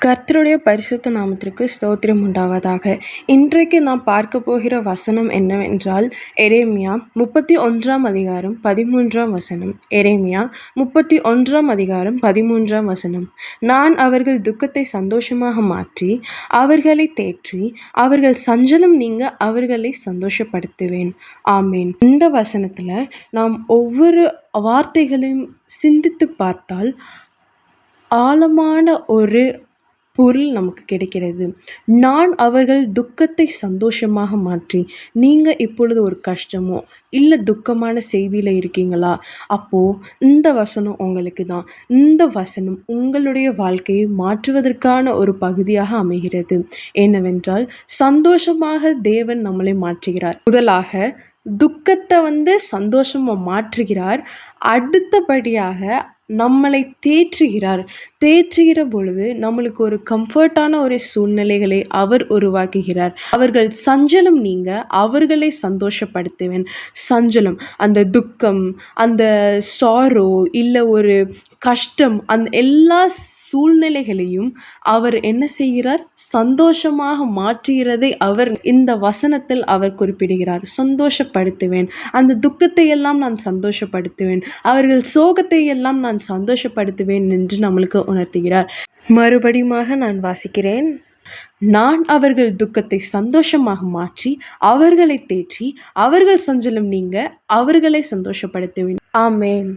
கர்த்தருடைய பரிசுத்த நாமத்திற்கு ஸ்தோத்திரம் உண்டாவதாக. இன்றைக்கு நாம் பார்க்க போகிற வசனம் என்னவென்றால், எரேமியா 31 அதிகாரம் 13 எரேமியா 31 நான் அவர்கள் துக்கத்தை சந்தோஷமாக மாற்றி அவர்களை தேற்றி அவர்கள் சஞ்சலம் நீங்க அவர்களை சந்தோஷப்படுத்துவேன். ஆமேன். இந்த வசனத்துல நாம் ஒவ்வொரு வார்த்தைகளையும் சிந்தித்து பார்த்தால் ஆழமான ஒரு பொருள் நமக்கு கிடைக்கிறது. நான் அவர்கள் துக்கத்தை சந்தோஷமாக மாற்றி. நீங்கள் இப்பொழுது ஒரு கஷ்டமோ இல்லை துக்கமான செய்தியில் இருக்கீங்களா? அப்போது இந்த வசனம் உங்களுக்கு தான். இந்த வசனம் உங்களுடைய வாழ்க்கையை மாற்றுவதற்கான ஒரு பகுதியாக அமைகிறது. என்னவென்றால், சந்தோஷமாக தேவன் நம்மளை மாற்றுகிறார். முதலாக துக்கத்தை சந்தோஷமாக மாற்றுகிறார். அடுத்தபடியாக நம்மளை தேற்றுகிற பொழுது நம்மளுக்கு ஒரு கம்ஃபர்ட்டான ஒரு சூழ்நிலைகளை அவர் உருவாக்குகிறார். அவர்கள் சஞ்சலம் நீங்க அவர்களை சந்தோஷப்படுத்துவேன். சஞ்சலம், அந்த துக்கம், அந்த சாரோ, இல்லை ஒரு கஷ்டம், அந்த எல்லா சூழ்நிலைகளையும் அவர் என்ன செய்கிறார்? சந்தோஷமாக மாற்றுகிறதை அவர் இந்த வசனத்தில் அவர் குறிப்பிடுகிறார். சந்தோஷப்படுத்துவேன், அந்த துக்கத்தை எல்லாம் நான் சந்தோஷப்படுத்துவேன், அவர்கள் சோகத்தை எல்லாம் நான் சந்தோஷப்படுத்துவேன் என்று நம்மளுக்கு உணர்த்துகிறார். மறுபடியுமாக நான் வாசிக்கிறேன். நான் அவர்கள் துக்கத்தை சந்தோஷமாக மாற்றி அவர்களை தேற்றி அவர்கள் சஞ்சலம் நீங்க அவர்களை சந்தோஷப்படுத்துவேன். ஆமேன்.